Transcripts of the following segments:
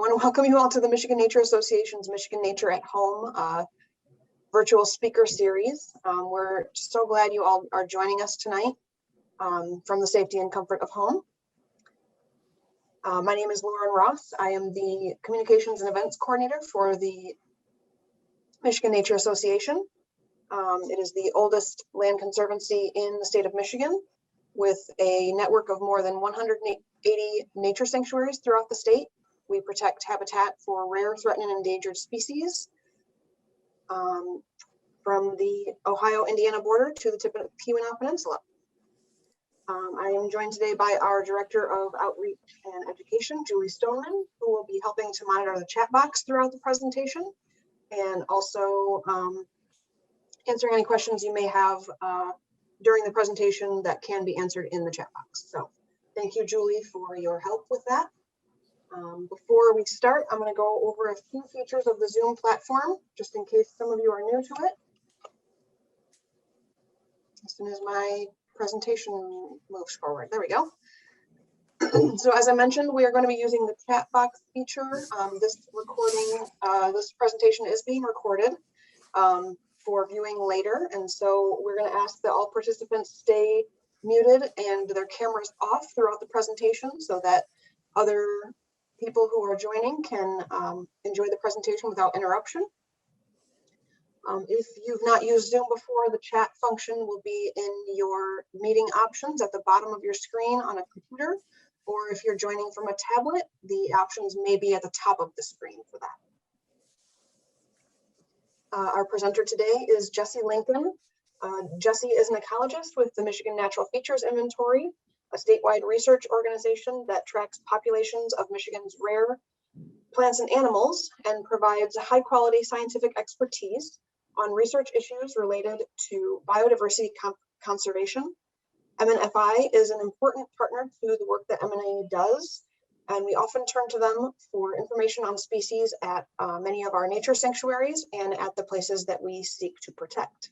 I want to welcome you all to the Michigan Nature Association's Michigan Nature at Home virtual speaker series. We're so glad you all are joining us tonight from the safety and comfort of home. My name is Lauren Ross. I am the Communications and Events Coordinator for the Michigan Nature Association. It is the oldest land conservancy in the state of Michigan, with a network of more than 180 nature sanctuaries throughout the state. We protect habitat for rare, threatened, and endangered species from the Ohio-Indiana border to the tip of the Keweenaw Peninsula. I am joined today by our Director of Outreach and Education, Julie Stoneman, who will be helping to monitor the chat box throughout the presentation, and also answering any questions you may have during the presentation that can be answered in the chat box. So thank you, Julie, for your help with that. Before we start, I'm going to go over a few features of the Zoom platform, just in case some of you are new to it. As soon as my presentation moves forward, there we go. So as I mentioned, we are going to be using the chat box feature. This presentation is being recorded for viewing later, and so we're going to ask that all participants stay muted and their cameras off throughout the presentation so that other people who are joining can enjoy the presentation without interruption. If you've not used Zoom before, the chat function will be in your meeting options at the bottom of your screen on a computer, or if you're joining from a tablet, the options may be at the top of the screen for that. Our presenter today is Jesse Lincoln. Jesse is an ecologist with the Michigan Natural Features Inventory, a statewide research organization that tracks populations of Michigan's rare plants and animals and provides high quality scientific expertise on research issues related to biodiversity conservation. MNFI is an important partner to the work that MNA does, and we often turn to them for information on species at many of our nature sanctuaries and at the places that we seek to protect.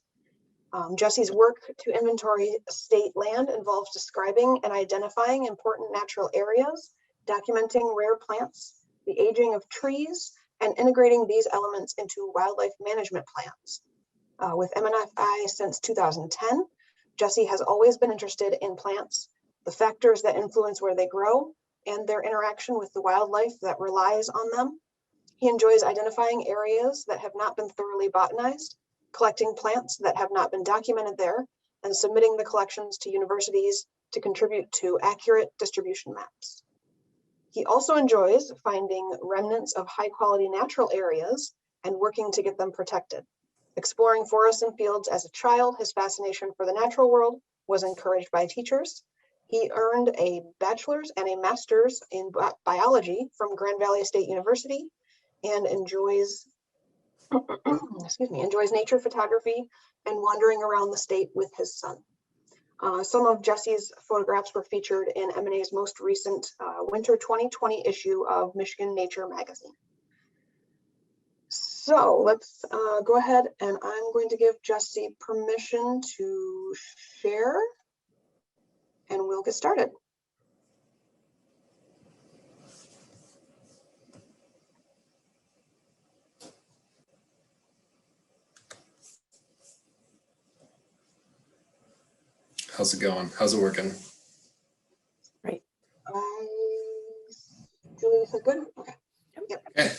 Jesse's work to inventory state land involves describing and identifying important natural areas, documenting rare plants, the aging of trees, and integrating these elements into wildlife management plans. With MNFI since 2010, Jesse has always been interested in plants, the factors that influence where they grow, and their interaction with the wildlife that relies on them. He enjoys identifying areas that have not been thoroughly botanized, collecting plants that have not been documented there, and submitting the collections to universities to contribute to accurate distribution maps. He also enjoys finding remnants of high quality natural areas and working to get them protected. Exploring forests and fields as a child, his fascination for the natural world was encouraged by teachers. He earned a bachelor's and a master's in biology from Grand Valley State University and enjoys nature photography and wandering around the state with his son. Some of Jesse's photographs were featured in MNA's most recent winter 2020 issue of Michigan Nature magazine. So let's go ahead, and I'm going to give Jesse permission to share, and we'll get started. How's it going? How's it working? Great. Julie, is that good? Okay. Yep. Okay.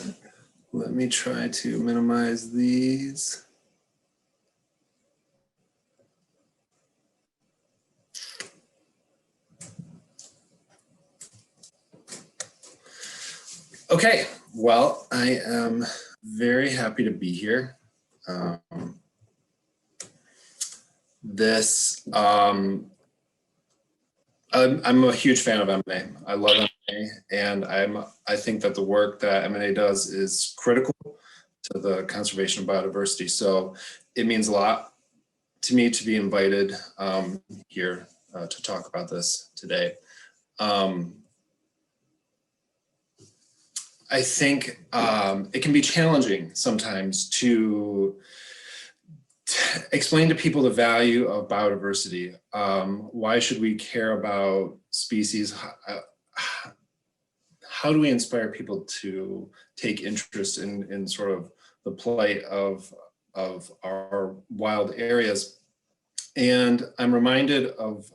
Let me try to minimize these. Okay. Well, I am very happy to be here. I'm a huge fan of MNA. I love MNA, and I think that the work that MNA does is critical to the conservation of biodiversity. So it means a lot to me to be invited here to talk about this today. I think it can be challenging sometimes to explain to people the value of biodiversity. Why should we care about species? how do we inspire people to take interest in sort of the plight of our wild areas? And I'm reminded of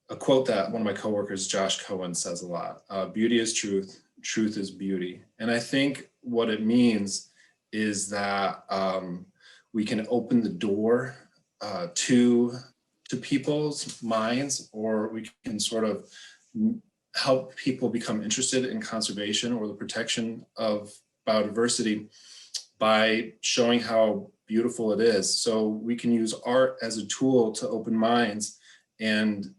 a quote that one of my coworkers, Josh Cohen, says a lot. Beauty is truth, truth is beauty. And I think what it means is that we can open the door to people's minds, or we can sort of help people become interested in conservation or the protection of biodiversity by showing how beautiful it is. So we can use art as a tool to open minds and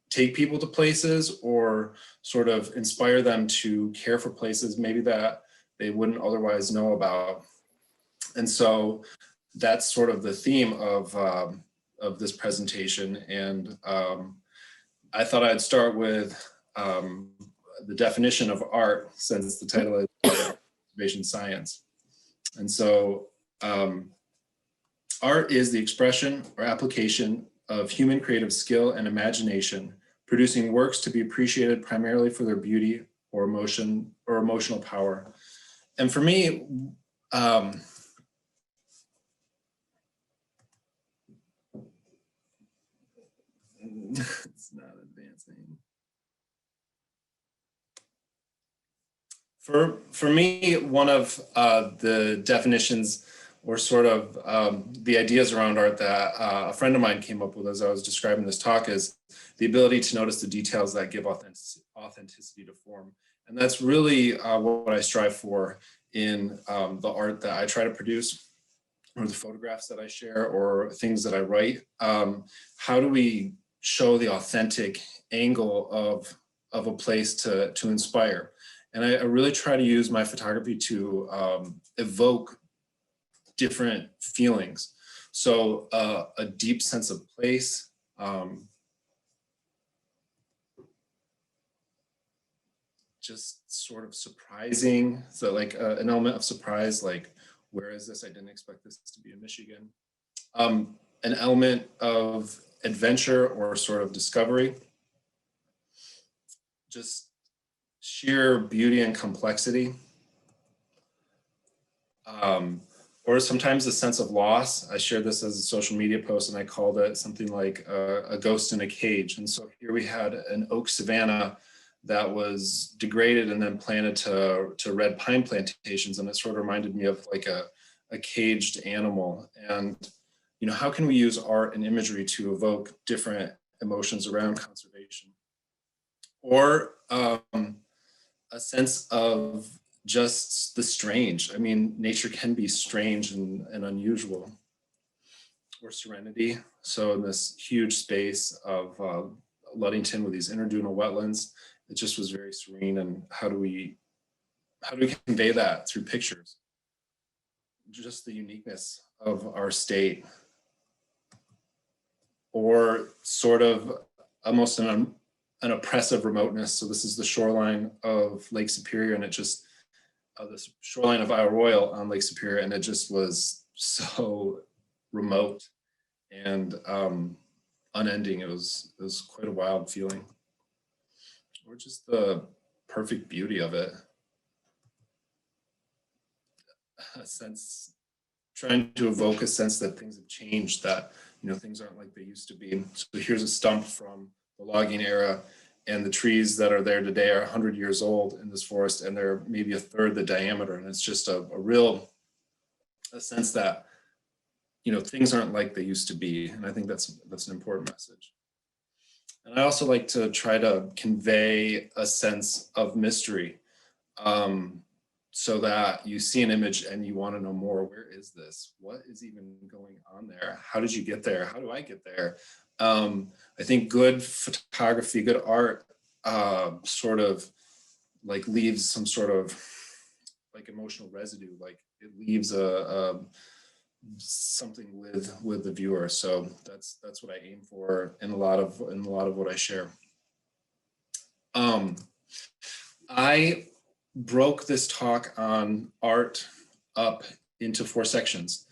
take people to places, or sort of inspire them to care for places maybe that they wouldn't otherwise know about. And so that's sort of the theme of this presentation. And I thought I'd start with the definition of art, since the title is Conservation Science. And so art is the expression or application of human creative skill and imagination, producing works to be appreciated primarily for their beauty or emotion or emotional power. And for me, it's not advancing. For me, one of the definitions, or sort of the ideas around art that a friend of mine came up with as I was describing this talk, is the ability to notice the details that give authenticity to form. And that's really what I strive for in the art that I try to produce, or the photographs that I share, or things that I write. How do we show the authentic angle of a place to inspire? And I really try to use my photography to evoke different feelings. So a deep sense of place, just sort of surprising. So like an element of surprise, like, where is this? I didn't expect this to be in Michigan. An element of adventure or sort of discovery. Just sheer beauty and complexity. Or sometimes a sense of loss. I shared this as a social media post, and I called it something like a ghost in a cage. And so here we had an oak savanna that was degraded and then planted to red pine plantations. And it sort of reminded me of like a caged animal. And, you know, how can we use art and imagery to evoke different emotions around conservation? Or a sense of just the strange. I mean, nature can be strange and unusual. Or serenity. So in this huge space of Ludington with these interdunal wetlands, it just was very serene. And how do we convey that through pictures? Just the uniqueness of our state. Or sort of almost an oppressive remoteness. So this is the shoreline of Lake Superior, and it just, the shoreline of Isle Royale on Lake Superior, and it just was so remote and unending. It was quite a wild feeling. Or just the perfect beauty of it. A sense, trying to evoke a sense that things have changed, that, you know, things aren't like they used to be. So here's a stump from the logging era, and the trees that are there today are 100 years old in this forest, and they're maybe a third the diameter. And it's just a sense that, you know, things aren't like they used to be. And I think that's an important message. And I also like to try to convey a sense of mystery, so that you see an image and you want to know more. Where is this? What is even going on there? How did you get there? How do I get there? I think good photography, good art, sort of like leaves some sort of like emotional residue. Like it leaves something with the viewer. So that's what I aim for in a lot of what I share. I broke this talk on art up into 4 sections,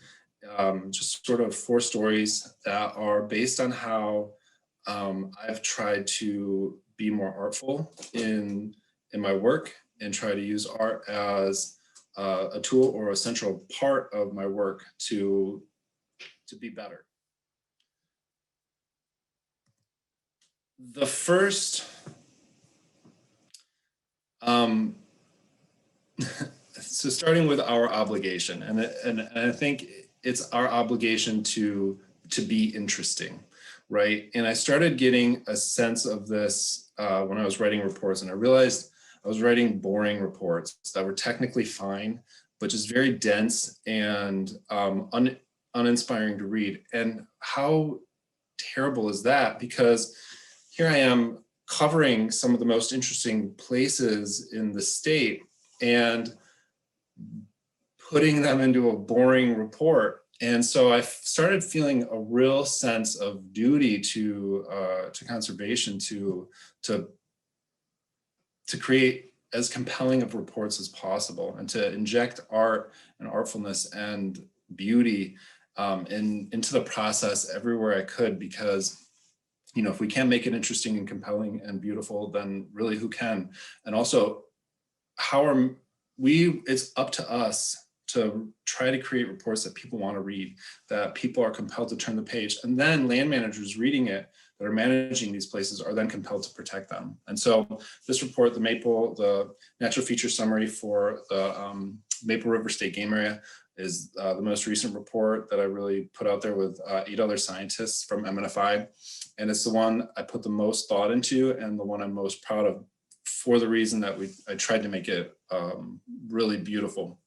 just sort of 4 stories that are based on how I've tried to be more artful in in my work and try to use art as a tool or a central part of my work to be better. The first, so starting with our obligation, and I think it's our obligation to be interesting, right? And I started getting a sense of this when I was writing reports, and I realized I was writing boring reports that were technically fine, but just very dense and uninspiring to read. And how terrible is that? Because here I am covering some of the most interesting places in the state and putting them into a boring report. And so I started feeling a real sense of duty to conservation to create as compelling of reports as possible and to inject art and artfulness and beauty into the process everywhere I could, because you know, if we can't make it interesting and compelling and beautiful, then really who can? And also, how are we, it's up to us to try to create reports that people want to read, that people are compelled to turn the page, and then land managers reading it that are managing these places are then compelled to protect them. And so this report, the natural feature summary for the Maple River State Game Area, is the most recent report that I really put out there with 8 other scientists from MNFI. And it's the one I put the most thought into and the one I'm most proud of, for the reason that I tried to make it really beautiful.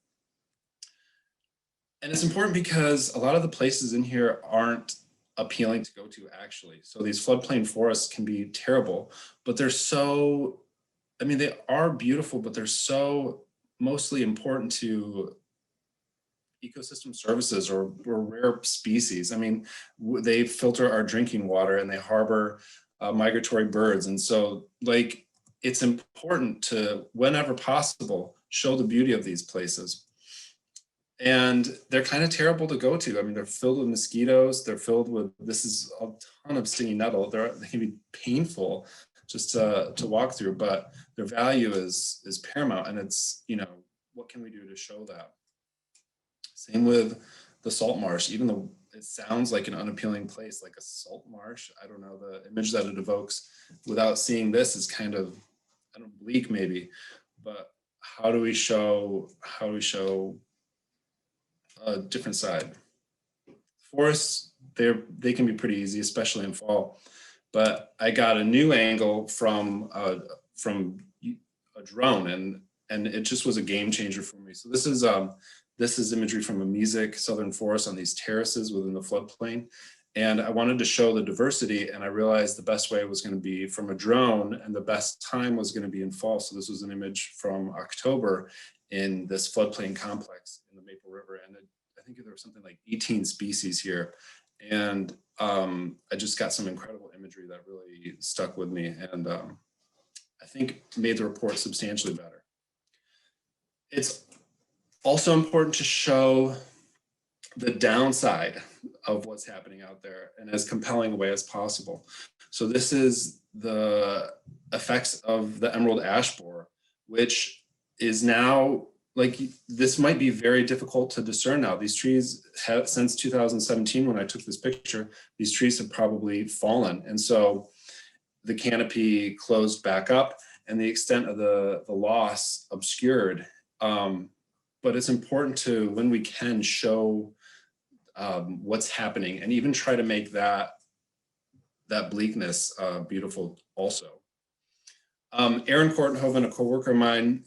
And it's important because a lot of the places in here aren't appealing to go to, actually. So these floodplain forests can be terrible, but they're so, I mean, they are beautiful, but they're so mostly important to ecosystem services or rare species. I mean, they filter our drinking water and they harbor migratory birds. And so like, it's important to, whenever possible, show the beauty of these places. And they're kind of terrible to go to. I mean, they're filled with mosquitoes. They're filled with, this is a ton of stinging nettle. They can be painful just to walk through, but their value is paramount. And it's, you know, what can we do to show that? Same with the salt marsh, even though it sounds like an unappealing place, like a salt marsh. I don't know, the image that it evokes without seeing this is kind of, I don't know, bleak maybe, but how do we show a different side? Forests, they can be pretty easy, especially in fall, but I got a new angle from a drone, and it just was a game changer for me. So this is imagery from a Mesic southern forest on these terraces within the floodplain. And I wanted to show the diversity, and I realized the best way was going to be from a drone, and the best time was going to be in fall. So this was an image from October in this floodplain complex in the Maple River. And I think there was something like 18 species here. And I just got some incredible imagery that really stuck with me, and I think made the report substantially better. It's also important to show the downside of what's happening out there in as compelling a way as possible. So this is the effects of the emerald ash borer, which is now, like, this might be very difficult to discern now. These trees have, since 2017, when I took this picture, these trees have probably fallen. And so the canopy closed back up and the extent of the loss obscured. But it's important to, when we can, show what's happening and even try to make that bleakness beautiful also. Aaron Kortenhoven, a coworker of mine,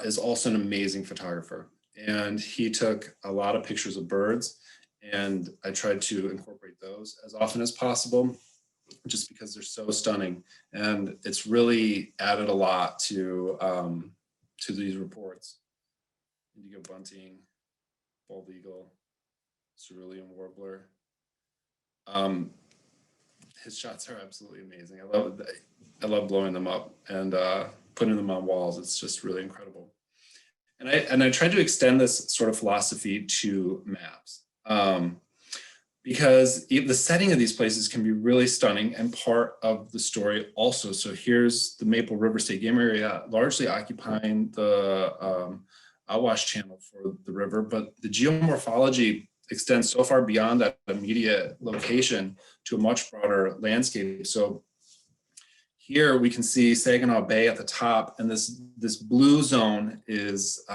is also an amazing photographer. And he took a lot of pictures of birds, and I tried to incorporate those as often as possible, just because they're so stunning. And it's really added a lot to these reports. Indigo bunting, bald eagle, cerulean warbler. His shots are absolutely amazing. I love blowing them up and putting them on walls. It's just really incredible. And I tried to extend this sort of philosophy to maps. because the setting of these places can be really stunning and part of the story also. So here's the Maple River State Game Area, largely occupying the outwash channel for the river, but the geomorphology extends so far beyond that immediate location to a much broader landscape. So here we can see Saginaw Bay at the top, and this blue zone is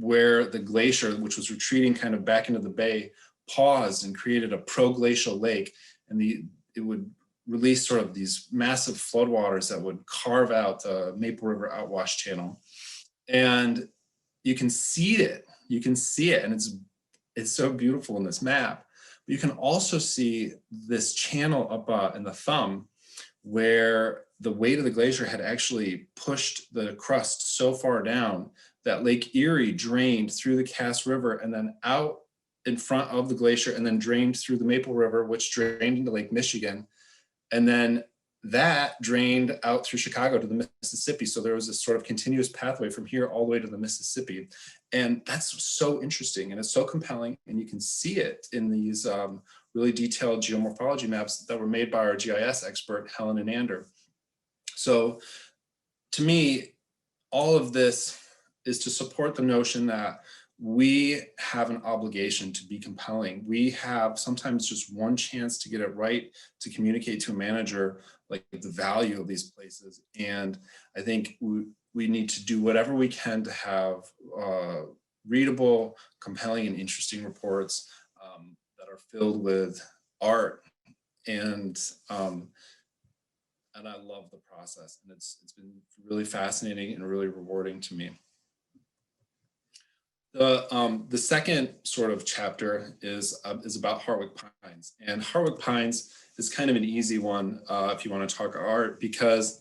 where the glacier, which was retreating kind of back into the bay, paused and created a proglacial lake, and it would release sort of these massive floodwaters that would carve out the Maple River outwash channel. And you can see it, and it's so beautiful in this map. But you can also see this channel up in the thumb, where the weight of the glacier had actually pushed the crust so far down that Lake Erie drained through the Cass River and then out in front of the glacier, and then drained through the Maple River, which drained into Lake Michigan. And then that drained out through Chicago to the Mississippi. So there was this sort of continuous pathway from here all the way to the Mississippi. And that's so interesting, and it's so compelling. And you can see it in these really detailed geomorphology maps that were made by our GIS expert, Helen Anander. So to me, all of this is to support the notion that we have an obligation to be compelling. We have sometimes just one chance to get it right, to communicate to a manager like the value of these places. And I think we need to do whatever we can to have readable, compelling, and interesting reports that are filled with art. And I love the process, and it's been really fascinating and really rewarding to me. The second sort of chapter is about Heartwood Pines, and Heartwood Pines is kind of an easy one if you want to talk art, because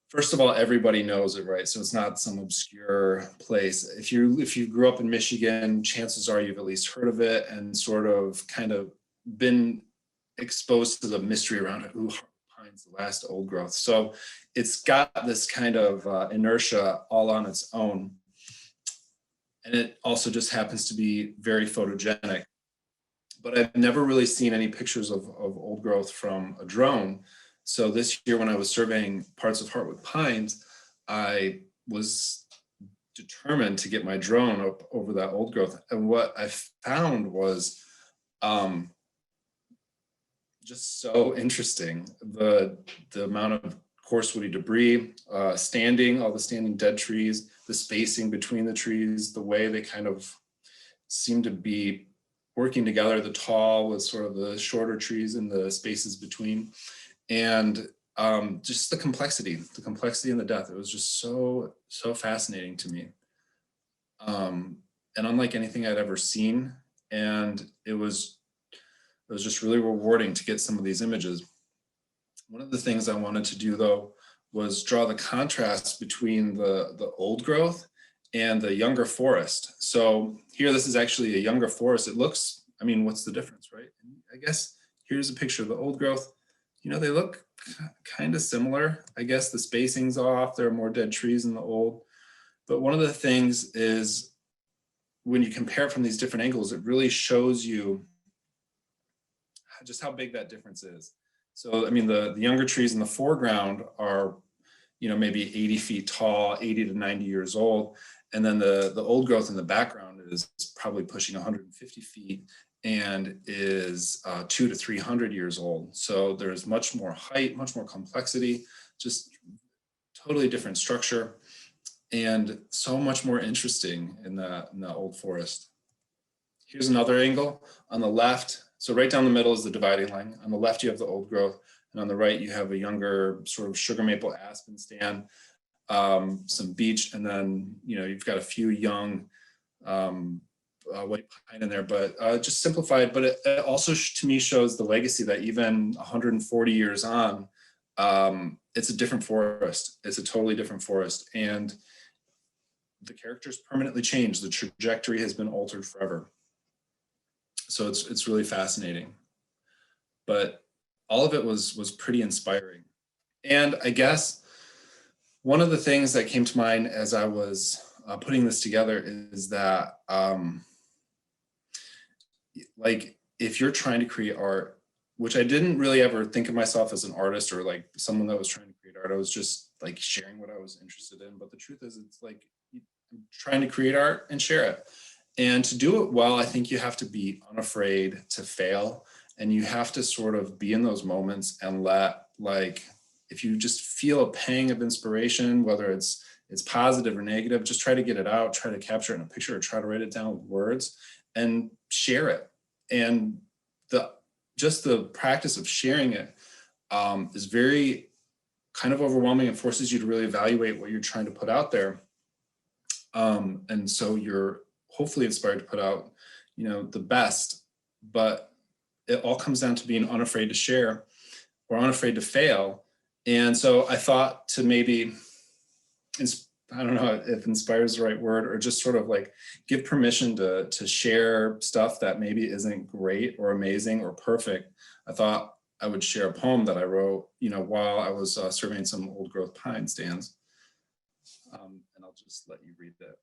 first of all, everybody knows it, right? So it's not some obscure place. If you grew up in Michigan, chances are you've at least heard of it and sort of kind of been exposed to the mystery around it. Ooh, Heartwood Pines, the last old growth. So it's got this kind of inertia all on its own. And it also just happens to be very photogenic. But I've never really seen any pictures of old growth from a drone. So this year when I was surveying parts of Heartwood Pines, I was determined to get my drone up over that old growth. And what I found was just so interesting. The amount of coarse woody debris, all the standing dead trees, the spacing between the trees, the way they kind of seem to be working together, the tall with sort of the shorter trees and the spaces between, and just the complexity and the depth. It was just so fascinating to me, and unlike anything I'd ever seen. And it was just really rewarding to get some of these images. One of the things I wanted to do, though, was draw the contrast between the old growth and the younger forest. So here, this is actually a younger forest. It looks, I mean, what's the difference, right? I guess here's a picture of the old growth. You know, they look kind of similar. I guess the spacing's off. There are more dead trees in the old. But one of the things is when you compare it from these different angles, it really shows you just how big that difference is. So, I mean, the younger trees in the foreground are, you know, maybe 80 feet tall, 80 to 90 years old. And then the old growth in the background is probably pushing 150 feet and is 200 to 300 years old. So there's much more height, much more complexity, just totally different structure, and so much more interesting in the old forest. Here's another angle on the left. So right down the middle is the dividing line. On the left, you have the old growth, and on the right, you have a younger sort of sugar maple aspen stand, some beech, and then, you know, you've got a few young white pine in there, but just simplified. But it also, to me, shows the legacy that even 140 years on, it's a different forest. It's a totally different forest, and the character's permanently changed. The trajectory has been altered forever. So it's really fascinating, but all of it was pretty inspiring. And I guess one of the things that came to mind as I was putting this together is that like if you're trying to create art, which I didn't really ever think of myself as an artist or like someone that was trying to create art, I was just like sharing what I was interested in. But the truth is, it's like trying to create art and share it. And to do it well, I think you have to be unafraid to fail. And you have to sort of be in those moments and let, like, if you just feel a pang of inspiration, whether it's positive or negative, just try to get it out, try to capture it in a picture, or try to write it down with words and share it. And just the practice of sharing it is very kind of overwhelming. It forces you to really evaluate what you're trying to put out there. And so you're hopefully inspired to put out, you know, the best, but it all comes down to being unafraid to share or unafraid to fail. And so I thought to maybe, I don't know if inspire is the right word, or just sort of like give permission to share stuff that maybe isn't great or amazing or perfect. I thought I would share a poem that I wrote, you know, while I was surveying some old growth pine stands. And I'll just let you read it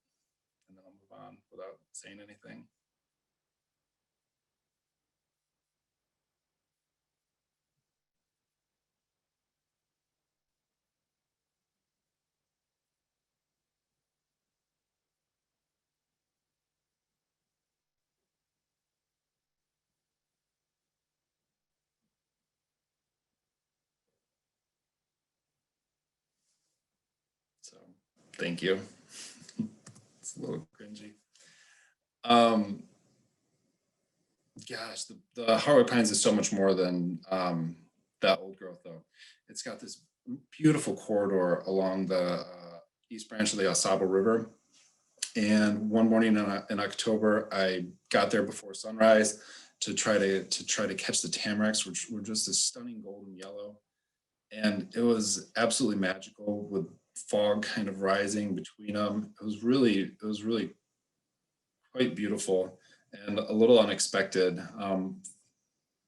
and then I'll move on without saying anything. So thank you. It's a little cringy. Gosh, the Heartwood Pines is so much more than that old growth, though. It's got this beautiful corridor along the east branch of the Osaba River. And one morning in October, I got there before sunrise to try to catch the tamaracks, which were just this stunning golden yellow. And it was absolutely magical with fog kind of rising between them. It was really quite beautiful and a little unexpected,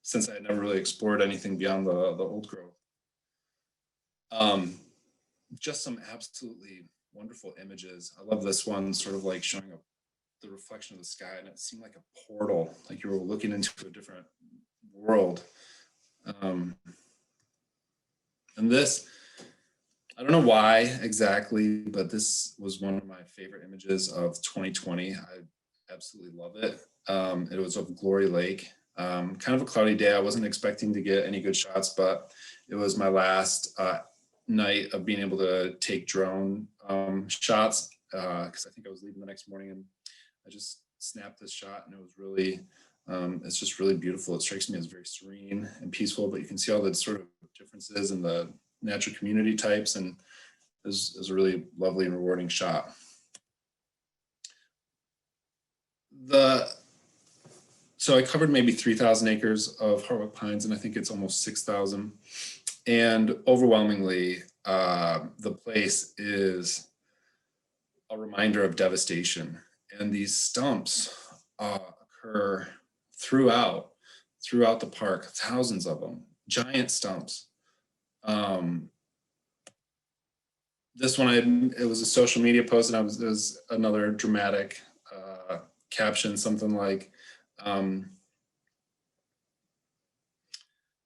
since I had never really explored anything beyond the old growth. Just some absolutely wonderful images. I love this one, sort of like showing the reflection of the sky, and it seemed like a portal, like you were looking into a different world. And this, I don't know why exactly, but this was one of my favorite images of 2020. I absolutely love it. It was of Glory Lake. Kind of a cloudy day. I wasn't expecting to get any good shots, but it was my last night of being able to take drone shots, because I think I was leaving the next morning, and I just snapped this shot, and it was really, it's just really beautiful. It strikes me as very serene and peaceful, but you can see all the sort of differences in the natural community types, and it was a really lovely and rewarding shot. So I covered maybe 3,000 acres of Heartwood Pines, and I think it's almost 6,000. And overwhelmingly, the place is a reminder of devastation. And these stumps occur throughout the park, thousands of them, giant stumps. This one, it was a social media post, and it was another dramatic caption, something like,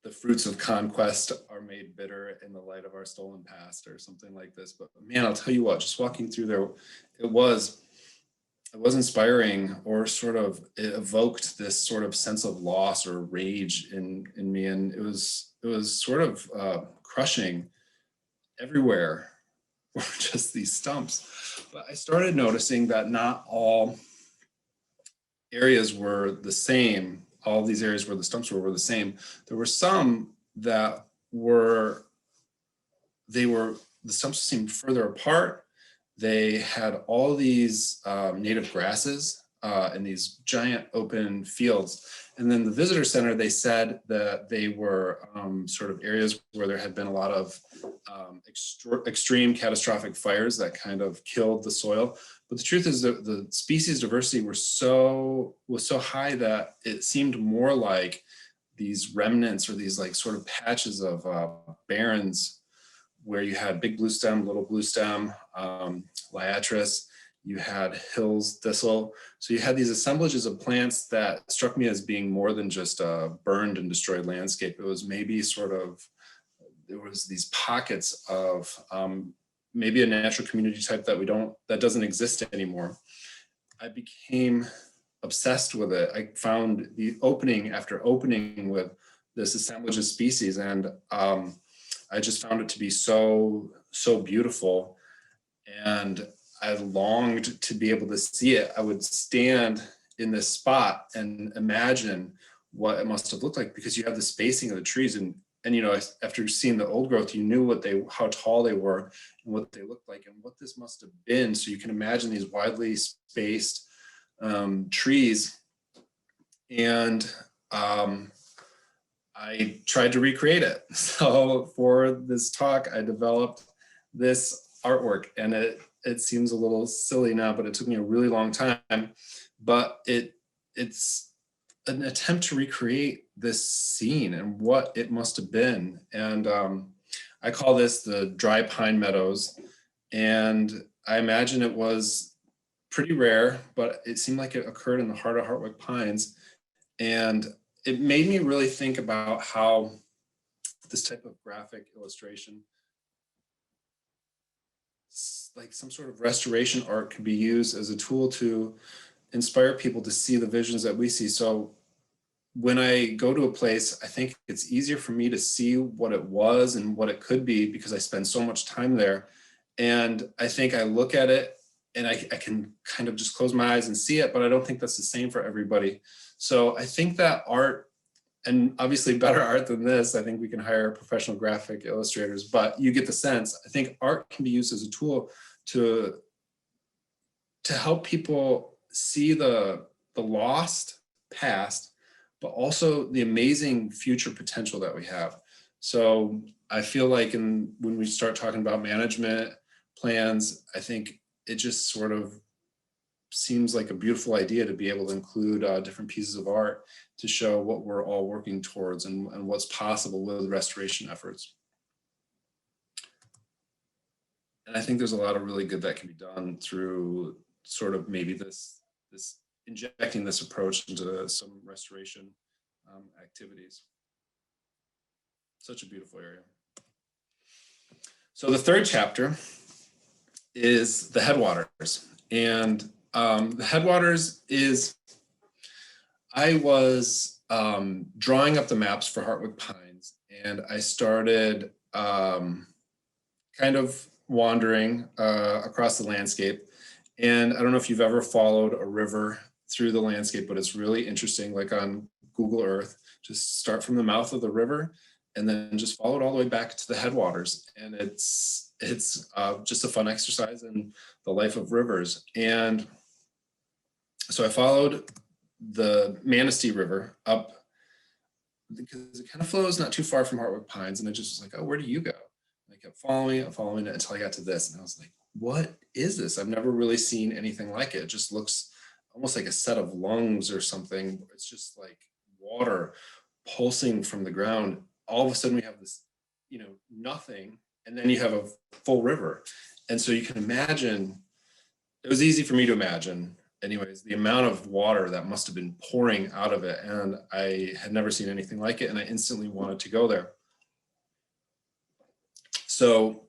the fruits of conquest are made bitter in the light of our stolen past, or something like this. But man, I'll tell you what, just walking through there, it was inspiring, or sort of, it evoked this sort of sense of loss or rage in me. And it was sort of crushing. Everywhere were just these stumps. But I started noticing that not all areas were the same. All these areas where the stumps were the same. There were some that the stumps seemed further apart. They had all these native grasses in these giant open fields. And then the visitor center, they said that they were sort of areas where there had been a lot of extreme catastrophic fires that kind of killed the soil. But the truth is that the species diversity was so high that it seemed more like these remnants, or these like sort of patches of barrens, where you had big blue stem, little blue stem, liatris. you had hills thistle. So you had these assemblages of plants that struck me as being more than just a burned and destroyed landscape. It was maybe sort of, there was these pockets of maybe a natural community type that doesn't exist anymore. I became obsessed with it. I found the opening after opening with this assemblage of species, and I just found it to be so beautiful, and I longed to be able to see it. I would stand in this spot and imagine what it must have looked like, because you have the spacing of the trees, and you know, after seeing the old growth, you knew how tall they were and what they looked like and what this must have been. So you can imagine these widely spaced trees, and I tried to recreate it. So for this talk, I developed this artwork, and it seems a little silly now, but it took me a really long time. But it's an attempt to recreate this scene and what it must have been. And I call this the dry pine meadows. And I imagine it was pretty rare, but it seemed like it occurred in the heart of Heartwood Pines. And it made me really think about how this type of graphic illustration, like some sort of restoration art, could be used as a tool to inspire people to see the visions that we see. So when I go to a place, I think it's easier for me to see what it was and what it could be, because I spend so much time there. And I think I look at it and I can kind of just close my eyes and see it, but I don't think that's the same for everybody. So I think that art, and obviously better art than this, I think we can hire professional graphic illustrators, but you get the sense. I think art can be used as a tool to help people see the lost past, but also the amazing future potential that we have. So I feel like when we start talking about management plans, I think it just sort of seems like a beautiful idea to be able to include different pieces of art to show what we're all working towards and what's possible with restoration efforts. And I think there's a lot of really good that can be done through sort of maybe this injecting this approach into some restoration activities. Such a beautiful area. So the third chapter is the headwaters. And the headwaters is, I was drawing up the maps for Heartwood Pines, and I started kind of wandering across the landscape. And I don't know if you've ever followed a river through the landscape, but it's really interesting, like on Google Earth. Just start from the mouth of the river and then just follow it all the way back to the headwaters. And it's just a fun exercise in the life of rivers. And so I followed the Manistee River up, because it kind of flows not too far from Heartwood Pines. And I just was like, oh, where do you go? And I kept following it until I got to this. And I was like, what is this? I've never really seen anything like it. It just looks almost like a set of lungs or something. It's just like water pulsing from the ground. All of a sudden we have this, nothing. And then you have a full river. And so you can imagine, it was easy for me to imagine anyways, the amount of water that must have been pouring out of it. And I had never seen anything like it. And I instantly wanted to go there. So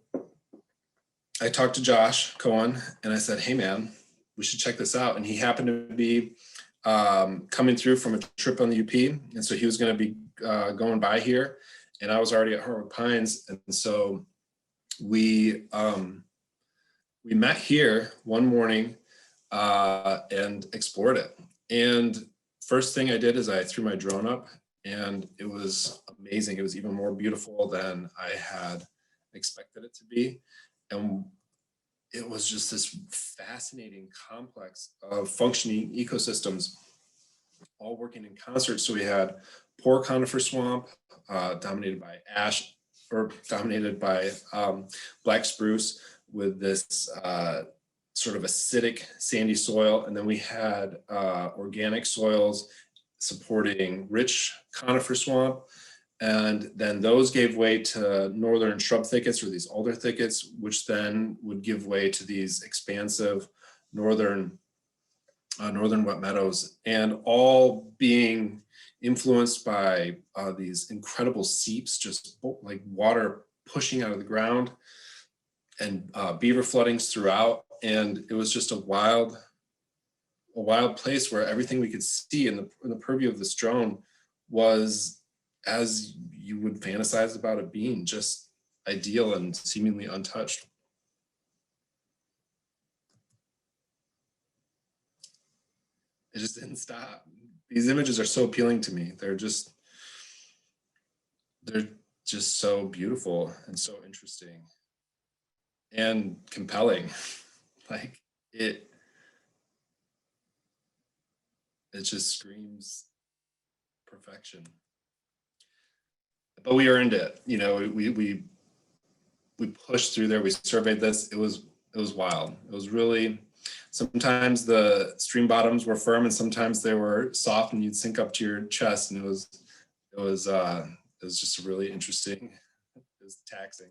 I talked to Josh Cohen and I said, hey man, we should check this out. And he happened to be coming through from a trip on the UP. And so he was going to be going by here, and I was already at Heartwood Pines. And so we met here one morning and explored it. And first thing I did is I threw my drone up, and it was amazing. It was even more beautiful than I had expected it to be. And it was just this fascinating complex of functioning ecosystems all working in concert. So we had poor conifer swamp dominated by ash, or dominated by black spruce, with this sort of acidic sandy soil. And then we had organic soils supporting rich conifer swamp. And then those gave way to northern shrub thickets, or these alder thickets, which then would give way to these expansive northern wet meadows, and all being influenced by these incredible seeps, just like water pushing out of the ground, and beaver floodings throughout. And it was just a wild place where everything we could see in the purview of this drone was as you would fantasize about it being, just ideal and seemingly untouched. It just didn't stop. These images are so appealing to me. They're just so beautiful and so interesting and compelling. Like it just screams perfection. But we earned it. You know, we pushed through there. We surveyed this. It was wild. It was really, sometimes the stream bottoms were firm and sometimes they were soft and you'd sink up to your chest, and it was just really interesting. It was taxing.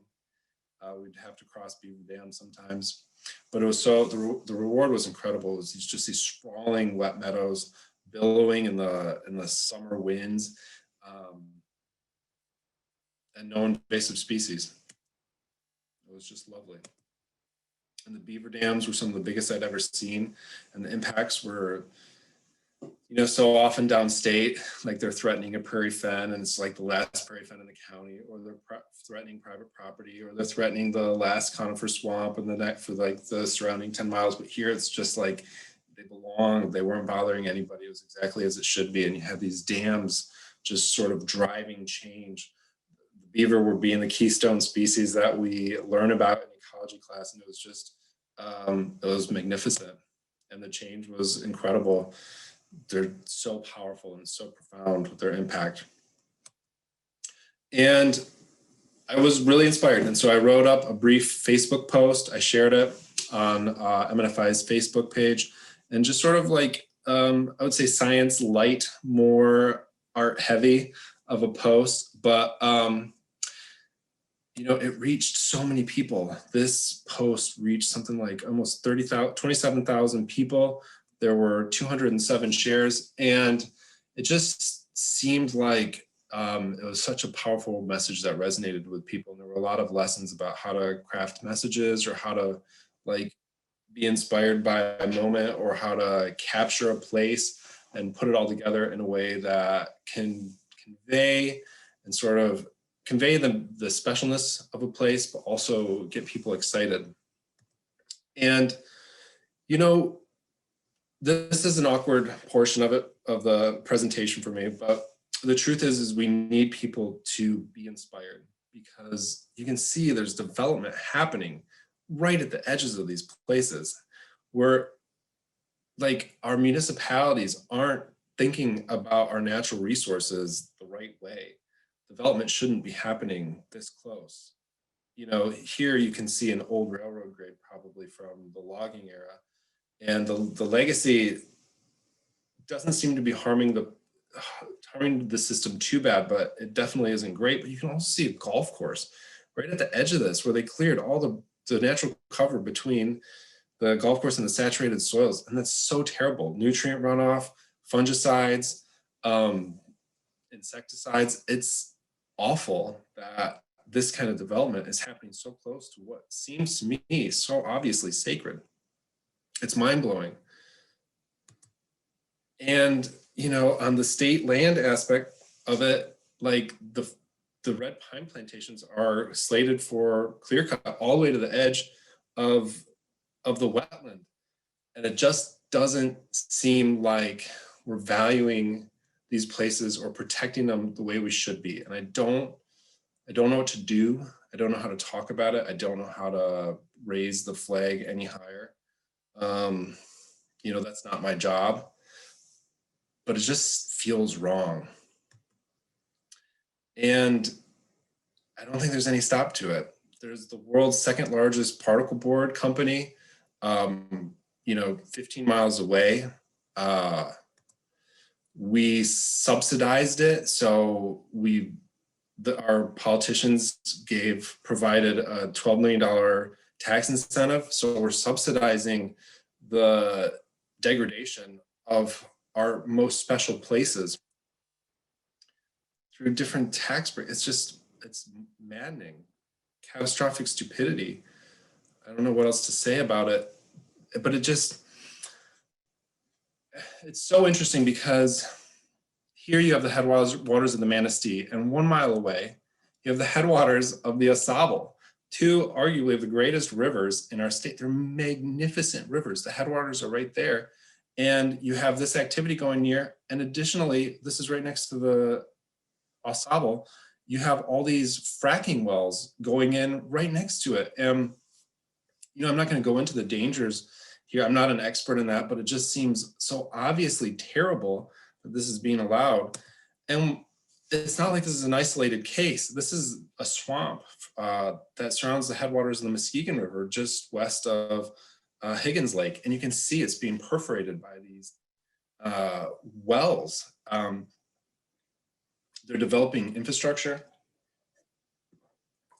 We'd have to cross beaver dams sometimes, but it was the reward was incredible. It was just these sprawling wet meadows billowing in the summer winds, and no invasive species. It was just lovely. And the beaver dams were some of the biggest I'd ever seen, and the impacts were, you know, so often downstate, like they're threatening a prairie fen, and it's like the last prairie fen in the county, or they're threatening private property, or they're threatening the last conifer swamp and the neck for like the surrounding 10 miles. But here it's just like they belong. They weren't bothering anybody. It was exactly as it should be. And you have these dams just sort of driving change. The beaver were being the keystone species that we learn about in ecology class, and it was just it was magnificent, and the change was incredible. They're so powerful and so profound with their impact. And I was really inspired. And so I wrote up a brief Facebook post. I shared it on MNFI's Facebook page, and just sort of like, I would say science light, more art heavy of a post, but you know, it reached so many people. This post reached something like almost 27,000 people. There were 207 shares, and it just seemed like it was such a powerful message that resonated with people. And there were a lot of lessons about how to craft messages, or how to like be inspired by a moment, or how to capture a place and put it all together in a way that can convey and sort of convey the specialness of a place, but also get people excited. And, you know, this is an awkward portion of it, of the presentation for me, but the truth is we need people to be inspired, because you can see there's development happening right at the edges of these places, where like our municipalities aren't thinking about our natural resources the right way. Development shouldn't be happening this close. You know, here you can see an old railroad grade, probably from the logging era, and the legacy doesn't seem to be harming the system too bad, but it definitely isn't great. But you can also see a golf course right at the edge of this, where they cleared all the natural cover between the golf course and the saturated soils, and that's so terrible. Nutrient runoff, fungicides, insecticides. It's awful that this kind of development is happening so close to what seems to me so obviously sacred. It's mind-blowing. And, you know, on the state land aspect of it, like the red pine plantations are slated for clear cut all the way to the edge of the wetland. And it just doesn't seem like we're valuing these places or protecting them the way we should be. And I don't know what to do. I don't know how to talk about it. I don't know how to raise the flag any higher. You know, that's not my job, but it just feels wrong. And I don't think there's any stop to it. There's the world's second largest particle board company, you know, 15 miles away. We subsidized it. So our politicians provided a $12 million tax incentive. So we're subsidizing the degradation of our most special places through different tax breaks. It's maddening. Catastrophic stupidity. I don't know what else to say about it, but it's so interesting because here you have the headwaters of the Manistee, and 1 mile away, you have the headwaters of the Asable, two arguably the greatest rivers in our state. They're magnificent rivers. The headwaters are right there. And you have this activity going near. And additionally, this is right next to the Asable. You have all these fracking wells going in right next to it. And, I'm not going to go into the dangers here. I'm not an expert in that, but it just seems so obviously terrible that this is being allowed. And it's not like this is an isolated case. This is a swamp that surrounds the headwaters of the Muskegon River just west of Higgins Lake. And you can see it's being perforated by these wells. They're developing infrastructure,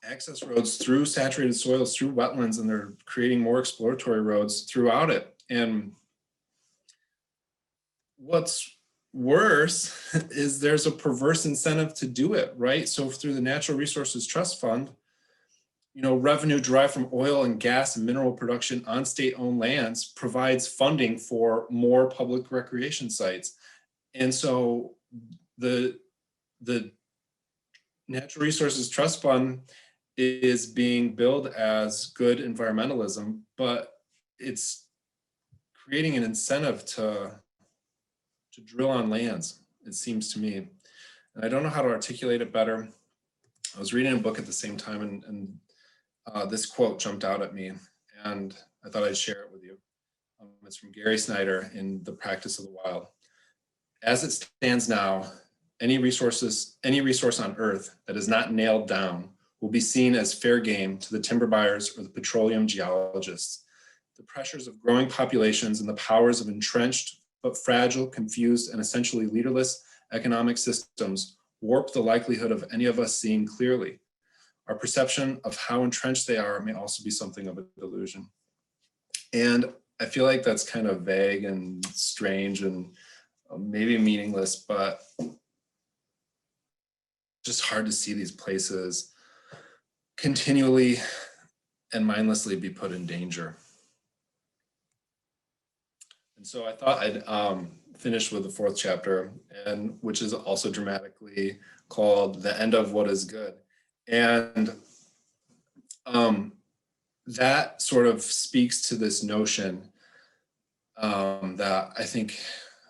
access roads through saturated soils, through wetlands, and they're creating more exploratory roads throughout it. And what's worse is there's a perverse incentive to do it, right? So through the Natural Resources Trust Fund, revenue derived from oil and gas and mineral production on state-owned lands provides funding for more public recreation sites. And so the Natural Resources Trust Fund is being billed as good environmentalism, but it's creating an incentive to drill on lands, it seems to me. And I don't know how to articulate it better. I was reading a book at the same time, and this quote jumped out at me, and I thought I'd share it with you. It's from Gary Snyder in The Practice of the Wild. As it stands now, any resource on Earth that is not nailed down will be seen as fair game to the timber buyers or the petroleum geologists. The pressures of growing populations and the powers of entrenched but fragile, confused, and essentially leaderless economic systems warp the likelihood of any of us seeing clearly. Our perception of how entrenched they are may also be something of a delusion. And I feel like that's kind of vague and strange and maybe meaningless, but just hard to see these places continually and mindlessly be put in danger. And so I thought I'd finish with the 4th chapter, and which is also dramatically called The End of What Is Good. And that sort of speaks to this notion that I think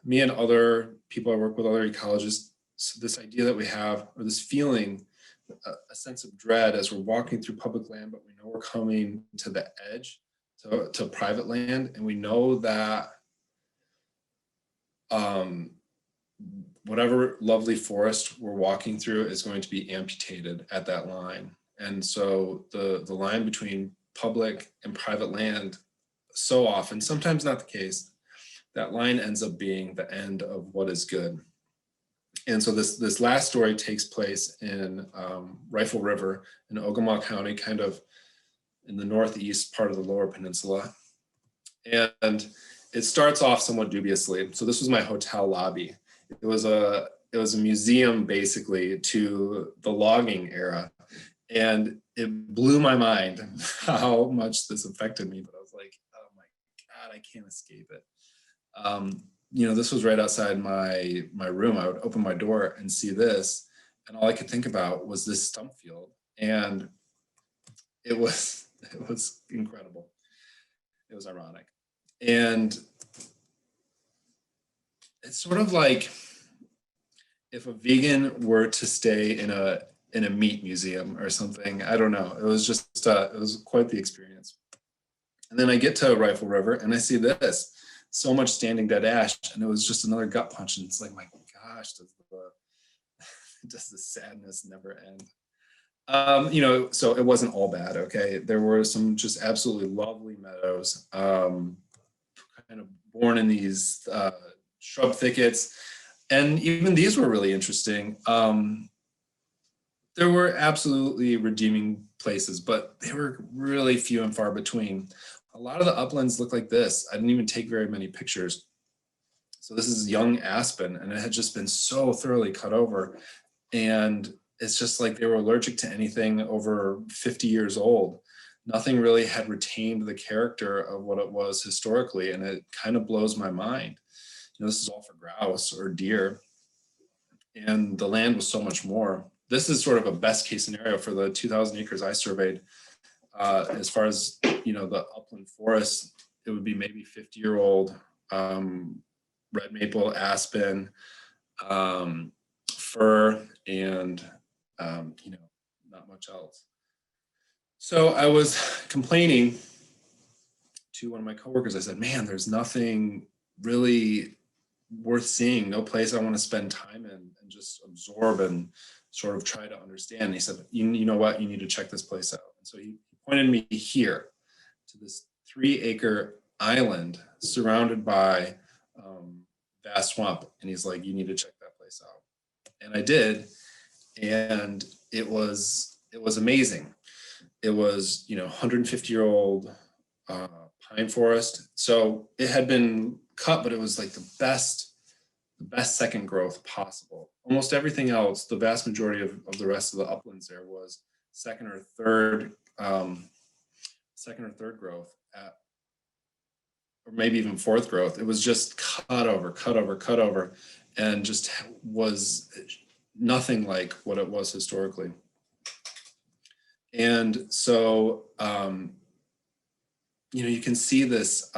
me and other people I work with, other ecologists, this idea that we have, or this feeling, a sense of dread as we're walking through public land, but we know we're coming to the edge, to private land, and we know that whatever lovely forest we're walking through is going to be amputated at that line. And so the line between public and private land, so often, sometimes not the case, that line ends up being the end of what is good. And so this last story takes place in Rifle River in Ogama County, kind of in the northeast part of the Lower Peninsula. And it starts off somewhat dubiously. So this was my hotel lobby. It was a museum basically to the logging era. And it blew my mind how much this affected me. But I was like, oh my God, I can't escape it. This was right outside my room. I would open my door and see this, and all I could think about was this stump field, and it was incredible. It was ironic, and it's sort of like if a vegan were to stay in a meat museum or something. I don't know. It was just it was quite the experience. And then I get to Rifle River and I see this. So much standing dead ash, and it was just another gut punch. And it's like, my gosh, does the sadness never end? So it wasn't all bad. Okay, there were some just absolutely lovely meadows, kind of born in these shrub thickets, and even these were really interesting. There were absolutely redeeming places, but they were really few and far between. a lot of the uplands look like this. I didn't even take very many pictures. So this is young aspen, and it had just been so thoroughly cut over. And it's just like they were allergic to anything over 50 years old. Nothing really had retained the character of what it was historically. And it kind of blows my mind. This is all for grouse or deer. And the land was so much more. This is sort of a best case scenario for the 2,000 acres I surveyed. As far as, the upland forest, it would be maybe 50-year-old red maple, aspen, fir, and, not much else. So I was complaining to one of my coworkers. I said, man, there's nothing really worth seeing, no place I want to spend time in and just absorb and sort of try to understand. And he said, you know what, you need to check this place out. And so he pointed me here to this 3-acre island surrounded by vast swamp. And he's like, you need to check that place out. And I did. And it was amazing. It was, 150-year-old pine forest. So it had been cut, but it was like the best second growth possible. Almost everything else, the vast majority of the rest of the uplands there was second or third growth or maybe even fourth growth. It was just cut over, and just was nothing like what it was historically. And so, you can see this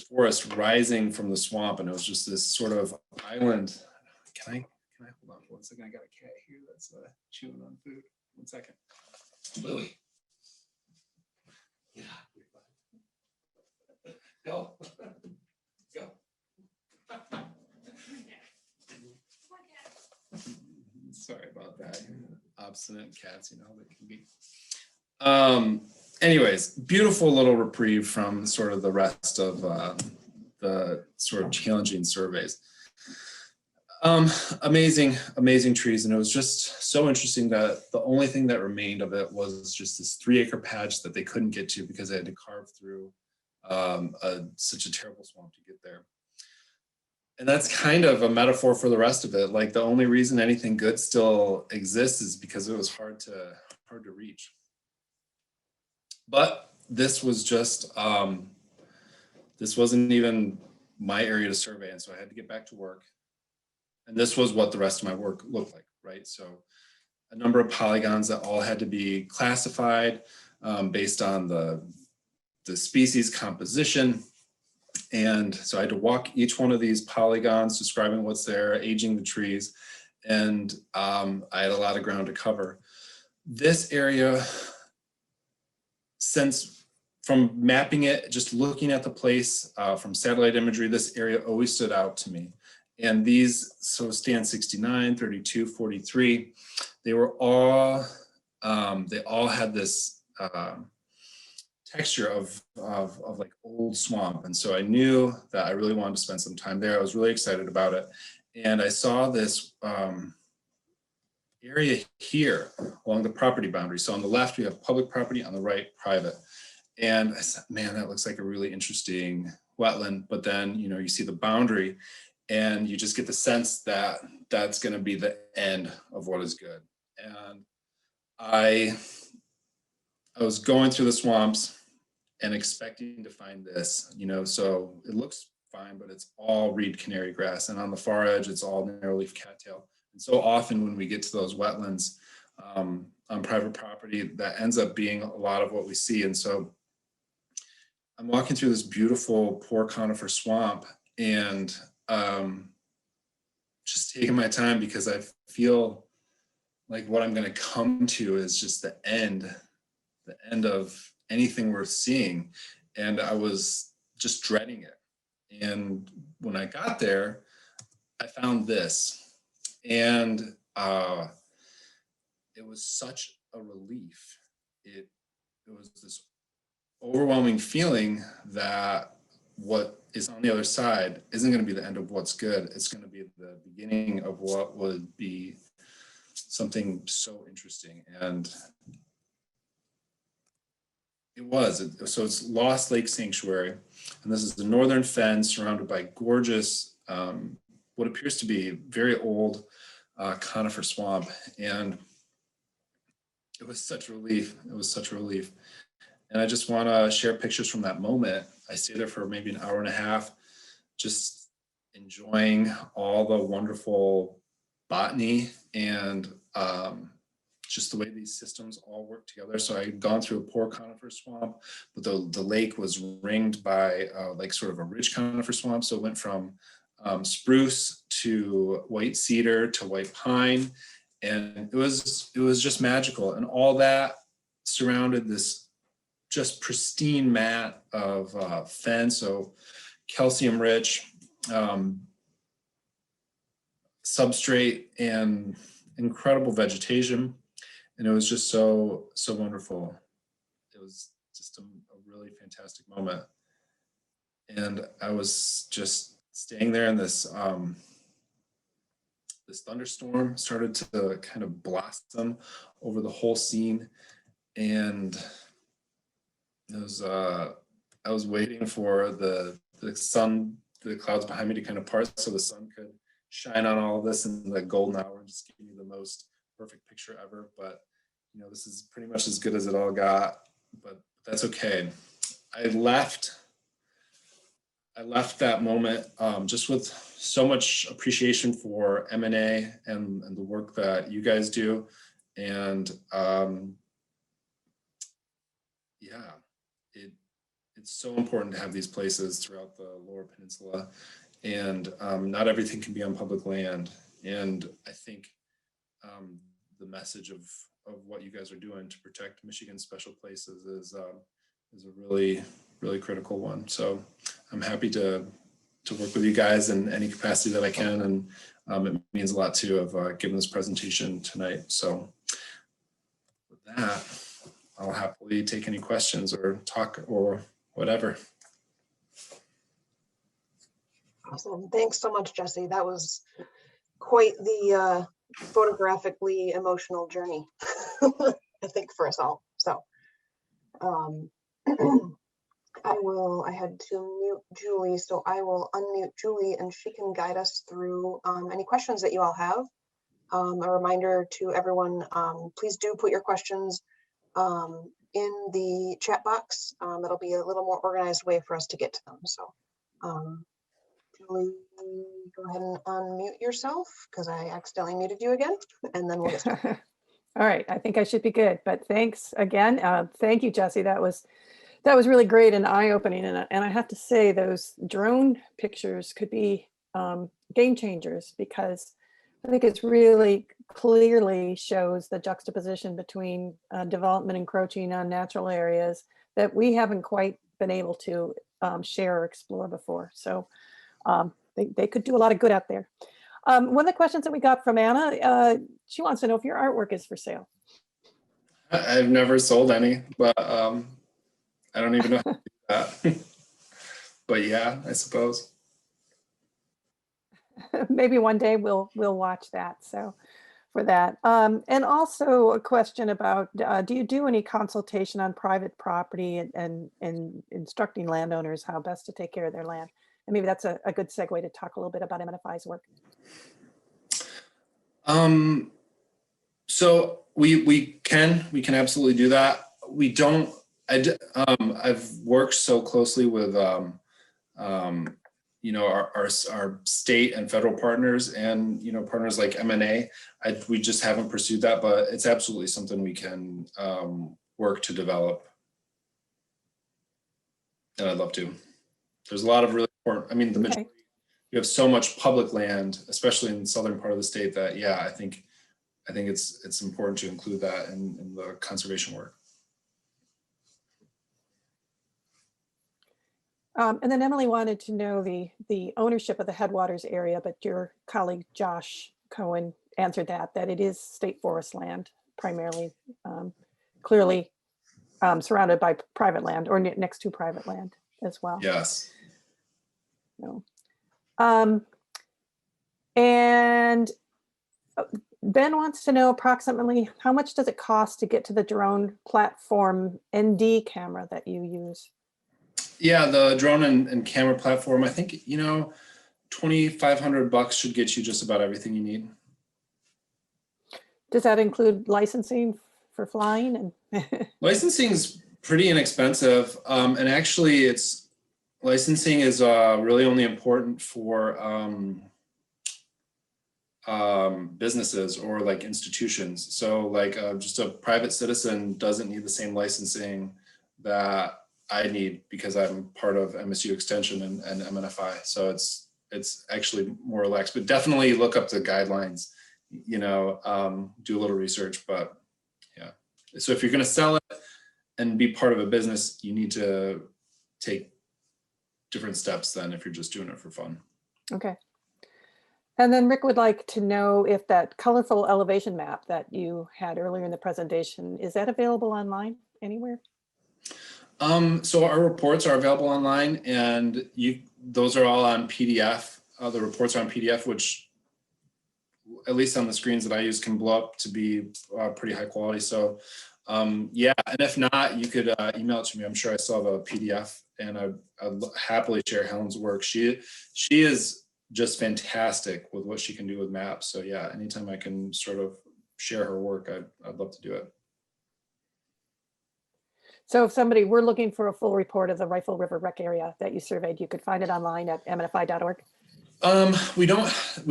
forest rising from the swamp, and it was just this sort of island. Can I hold on for 1 second? I got a cat here that's chewing on food. 1 second. Lily. Yeah. Go. Go. Sorry about that. Obstinate cats, how they can be. Anyways, beautiful little reprieve from sort of the rest of the sort of challenging surveys. Amazing trees. And it was just so interesting that the only thing that remained of it was just this 3-acre patch that they couldn't get to because they had to carve through such a terrible swamp to get there. And that's kind of a metaphor for the rest of it. Like, the only reason anything good still exists is because it was hard to reach. But this was just, this wasn't even my area to survey. And so I had to get back to work. And this was what the rest of my work looked like, right? So a number of polygons that all had to be classified based on the species composition. And so I had to walk each one of these polygons, describing what's there, aging the trees, and I had a lot of ground to cover. This area, since from mapping it, just looking at the place from satellite imagery, this area always stood out to me. And these, so stand 69, 32, 43, they were all, they all had this texture of like old swamp. And so I knew that I really wanted to spend some time there. I was really excited about it. And I saw this area here along the property boundary. So on the left, we have public property, on the right, private. And I said, man, that looks like a really interesting wetland. But then, you see the boundary and you just get the sense that that's going to be the end of what is good. And I was going through the swamps and expecting to find this, so it looks fine, but it's all reed canary grass. And on the far edge, it's all narrowleaf cattail. And so often when we get to those wetlands on private property, that ends up being a lot of what we see. And so I'm walking through this beautiful poor conifer swamp and just taking my time, because I feel like what I'm going to come to is just the end of anything worth seeing. And I was just dreading it. And when I got there, I found this. And it was such a relief. It was this overwhelming feeling that what is on the other side isn't going to be the end of what's good. It's going to be the beginning of what would be something so interesting. And It was. So it's Lost Lake Sanctuary, and this is the northern fens surrounded by gorgeous, what appears to be very old conifer swamp. And it was such a relief. It was such a relief. And I just want to share pictures from that moment. I stayed there for maybe an hour and a half, just enjoying all the wonderful botany and just the way these systems all work together. So I had gone through a poor conifer swamp, but the lake was ringed by like sort of a rich conifer swamp. So it went from spruce to white cedar to white pine. And it was just magical. And all that surrounded this just pristine mat of fen. So calcium rich, substrate and incredible vegetation. And it was just so wonderful. It was just a really fantastic moment. And I was just staying there, and this this thunderstorm started to kind of blossom over the whole scene. And it was I was waiting for the sun, the clouds behind me to kind of part so the sun could shine on all of this in the golden hour and just give me the most perfect picture ever. But you know, this is pretty much as good as it all got, but that's okay. I left that moment just with so much appreciation for M&A and the work that you guys do. And yeah, it's so important to have these places throughout the Lower Peninsula, and not everything can be on public land. And I think the message of what you guys are doing to protect Michigan's special places is a really critical one. So I'm happy to work with you guys in any capacity that I can, and it means a lot too of giving this presentation tonight. So with that, I'll happily take any questions or talk or whatever. Awesome. Thanks so much, Jesse. That was quite the photographically emotional journey, I think, for us all. So I had to mute Julie, so I will unmute Julie and she can guide us through any questions that you all have. A reminder to everyone, please do put your questions in the chat box. That'll be a little more organized way for us to get to them. So Julie, go ahead and unmute yourself because I accidentally muted you again, and then we'll get started. All right, I think I should be good, but thanks again. Thank you, Jesse. That was really great and eye-opening. And I have to say, those drone pictures could be game changers, because I think it's really clearly shows the juxtaposition between development encroaching on natural areas that we haven't quite been able to share or explore before. So they could do a lot of good out there. One of the questions that we got from Anna, she wants to know if your artwork is for sale. I've never sold any, but I don't even know how to do that. But yeah, I suppose. Maybe one day we'll watch that. So for that. And also a question about, do you do any consultation on private property and instructing landowners how best to take care of their land? And maybe that's a good segue to talk a little bit about MNFI's work. So we can absolutely do that. We don't. I've worked so closely with you know, our state and federal partners, and you know, partners like M&A. We just haven't pursued that, but it's absolutely something we can work to develop, and I'd love to. There's a lot of really important. I mean, the majority. You have so much public land, especially in the southern part of the state, that yeah, I think it's important to include that in the conservation work. And then Emily wanted to know the ownership of the Headwaters area, but your colleague Josh Cohen answered that it is state forest land primarily, clearly surrounded by private land or next to private land as well. Yes. So, and Ben wants to know approximately how much does it cost to get to the drone platform ND camera that you use? Yeah, the drone and camera platform, I think, 2,500 bucks should get you just about everything you need. Does that include licensing for flying? And Licensing is pretty inexpensive. And actually licensing is really only important for businesses or like institutions. So like just a private citizen doesn't need the same licensing that I need because I'm part of MSU Extension and MNFI. So it's actually more relaxed, but definitely look up the guidelines, do a little research, but yeah. So if you're going to sell it and be part of a business, you need to take different steps than if you're just doing it for fun. Okay. And then Rick would like to know if that colorful elevation map that you had earlier in the presentation, is that available online anywhere? So our reports are available online, and those are all on PDF. The reports are on PDF, which at least on the screens that I use can blow up to be pretty high quality. So yeah, and if not, you could email it to me. I'm sure I still have a PDF, and I'd happily share Helen's work. She is just fantastic with what she can do with maps. So yeah, anytime I can sort of share her work, I'd love to do it. So if somebody were looking for a full report of the Rifle River Rec area that you surveyed, you could find it online at mnfi.org. We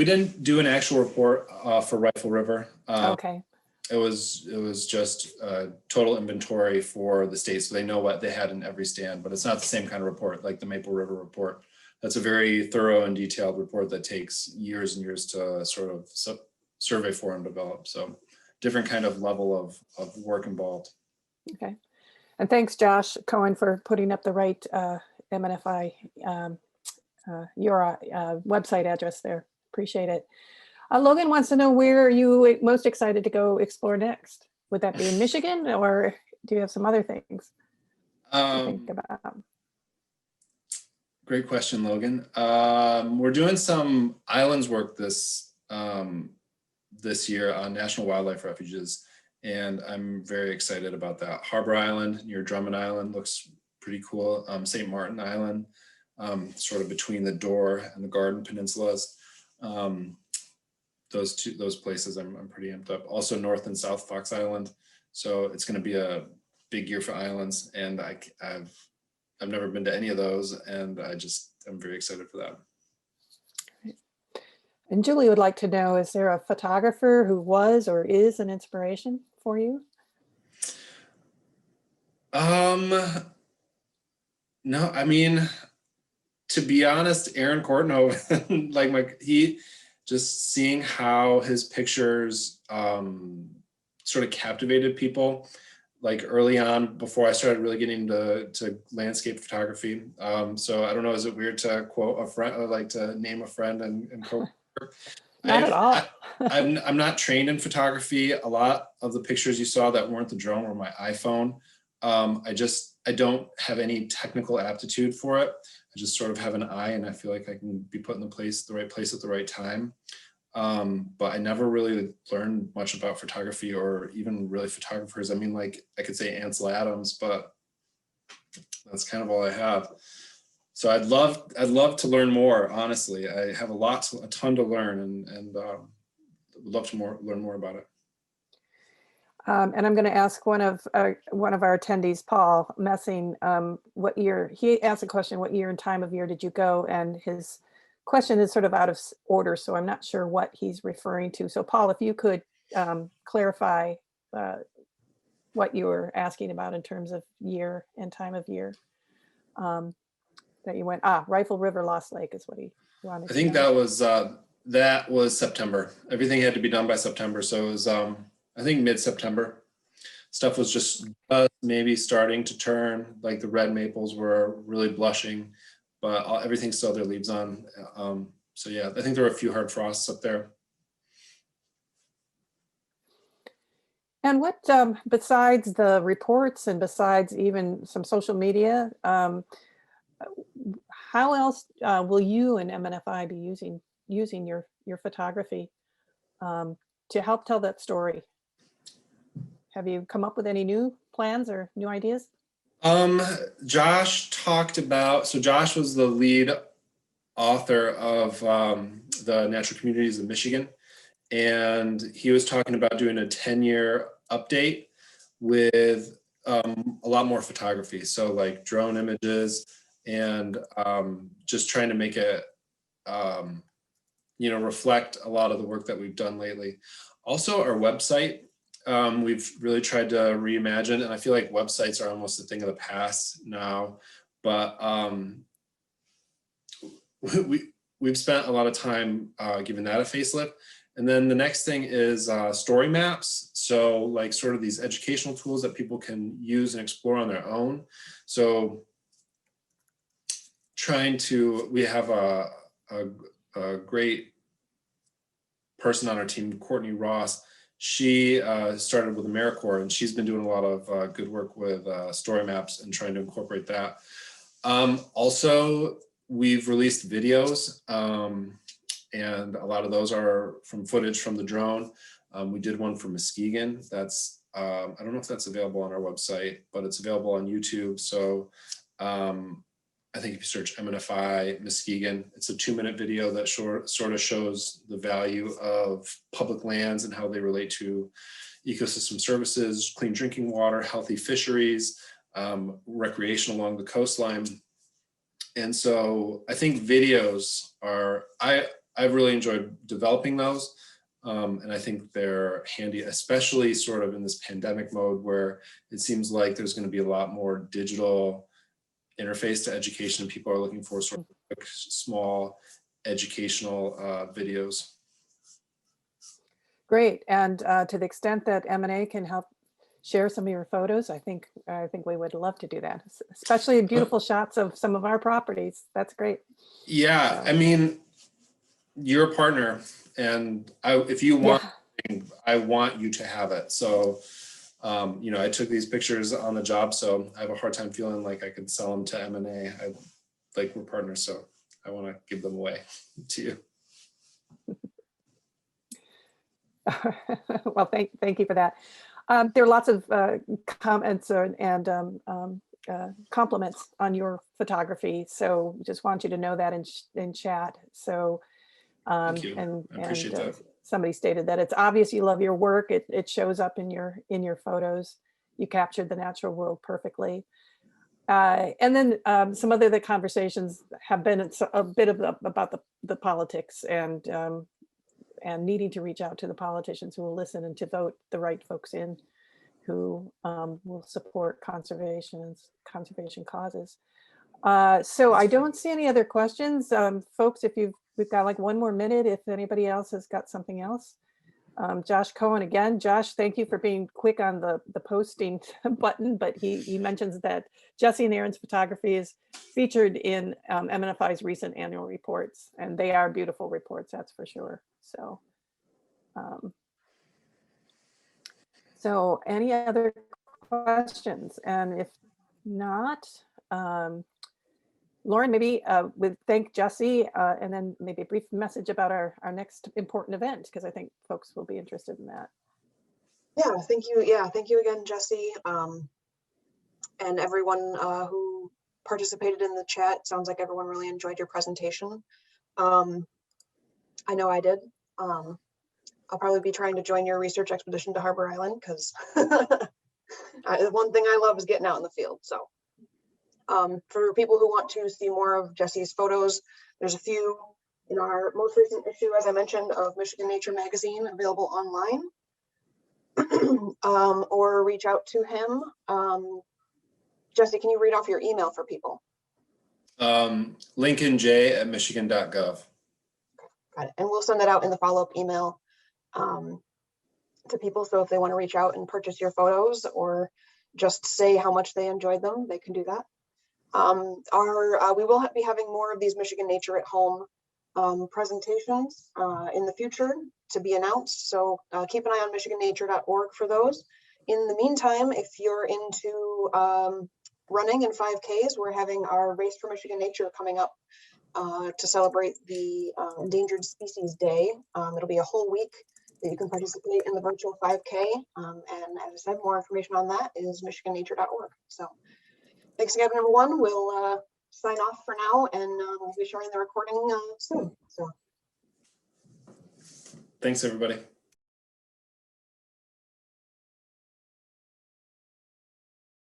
didn't do an actual report for Rifle River. Okay. It was just a total inventory for the state, so they know what they had in every stand, but it's not the same kind of report like the Maple River report. That's a very thorough and detailed report that takes years and years to sort of survey for and develop. So different kind of level of work involved. Okay. And thanks, Josh Cohen, for putting up the right MNFI your website address there. Appreciate it. Logan wants to know, where are you most excited to go explore next? Would that be in Michigan, or do you have some other things to think about? Great question, Logan. We're doing some islands work this year on national wildlife refuges, and I'm very excited about that. Harbor Island near Drummond Island looks pretty cool. St. Martin Island, sort of between the Door and the Garden Peninsulas. Those places I'm pretty amped up. Also North and South Fox Island. So it's going to be a big year for islands, and I've never been to any of those, and I'm very excited for that. And Julie would like to know, is there a photographer who was or is an inspiration for you? No, I mean, to be honest, Aaron Courtney, he just seeing how his pictures sort of captivated people, like early on before I started really getting to landscape photography. So I don't know, is it weird to quote a friend, or like to name a friend and quote? Not at all. I'm not trained in photography. A lot of the pictures you saw that weren't the drone were my iPhone. I don't have any technical aptitude for it. I just sort of have an eye, and I feel like I can be put in the right place at the right time. But I never really learned much about photography or even really photographers. I mean, like I could say Ansel Adams, but that's kind of all I have. So I'd love to learn more. Honestly, I have a ton to learn, and would love to learn more about it. And I'm going to ask one of our attendees, Paul Messing, what year, he asked a question, what year and time of year did you go? And his question is sort of out of order, so I'm not sure what he's referring to. So Paul, if you could clarify what you were asking about in terms of year and time of year that you went. Rifle River Lost Lake is what he wanted. I think that was September. Everything had to be done by September, so it was I think mid-September. Stuff was just maybe starting to turn, like the red maples were really blushing, but everything still had their leaves on. So yeah, I think there were a few hard frosts up there. And what, besides the reports and besides even some social media, how else will you and MNFI be using your photography to help tell that story? Have you come up with any new plans or new ideas? Josh talked about, so Josh was the lead author of the Natural Communities of Michigan. And he was talking about doing a 10-year update with a lot more photography. So like drone images and just trying to make it, reflect a lot of the work that we've done lately. Also our website, we've really tried to reimagine, and I feel like websites are almost a thing of the past now, but we've spent a lot of time giving that a facelift. And then the next thing is story maps. So like sort of these educational tools that people can use and explore on their own. So we have a great person on our team, Courtney Ross. She started with AmeriCorps, and she's been doing a lot of good work with story maps and trying to incorporate that. Also, we've released videos, and a lot of those are from footage from the drone. We did one for Muskegon. That's, I don't know if that's available on our website, but it's available on YouTube. So I think if you search MNFI Muskegon, it's a 2-minute video that sort of shows the value of public lands and how they relate to ecosystem services, clean drinking water, healthy fisheries, recreation along the coastline. And so I think videos are, I've really enjoyed developing those. And I think they're handy, especially sort of in this pandemic mode where it seems like there's going to be a lot more digital interface to education. People are looking for sort of quick, small educational videos. Great. And to the extent that M&A can help share some of your photos, I think we would love to do that, especially beautiful shots of some of our properties. That's great. Yeah, So. I mean, you're a partner, and if you want, yeah. I want you to have it. So, I took these pictures on the job, so I have a hard time feeling like I could sell them to M&A. We're partners, so I want to give them away to you. Well, thank you for that. There are lots of comments and compliments on your photography, so just want you to know that in chat. So, thank you. I appreciate that. Somebody stated that it's obvious you love your work. It shows up in your photos. You captured the natural world perfectly. And then some other the conversations have been a bit about the politics and needing to reach out to the politicians who will listen and to vote the right folks in who will support conservation causes. So I don't see any other questions. Folks, we've got like 1 more minute if anybody else has got something else. Josh Cohen again. Josh, thank you for being quick on the posting button, but he mentions that Jesse and Aaron's photography is featured in MNFI's recent annual reports, and they are beautiful reports, that's for sure. So, so any other questions? And if not, Lauren, maybe we'll thank Jesse and then maybe a brief message about our next important event, because I think folks will be interested in that. Yeah, thank you. Yeah, thank you again, Jesse, and everyone who participated in the chat. Sounds like everyone really enjoyed your presentation. I know I did. I'll probably be trying to join your research expedition to Harbor Island because the one thing I love is getting out in the field. So for people who want to see more of Jesse's photos, there's a few in our most recent issue, as I mentioned, of Michigan Nature Magazine, available online, or reach out to him. Jesse, can you read off your email for people? LincolnJ@michigan.gov. Got it. And we'll send that out in the follow-up email to people. So if they want to reach out and purchase your photos or just say how much they enjoyed them, they can do that. We will be having more of these Michigan Nature at Home presentations in the future to be announced. So keep an eye on michigannature.org for those. In the meantime, if you're into running in 5Ks, we're having our Race for Michigan Nature coming up to celebrate the Endangered Species Day. It'll be a whole week that you can participate in the virtual 5K. And as I said, more information on that is michigannature.org. So thanks again, everyone. We'll sign off for now, and we'll be sharing the recording soon. So Thanks, everybody.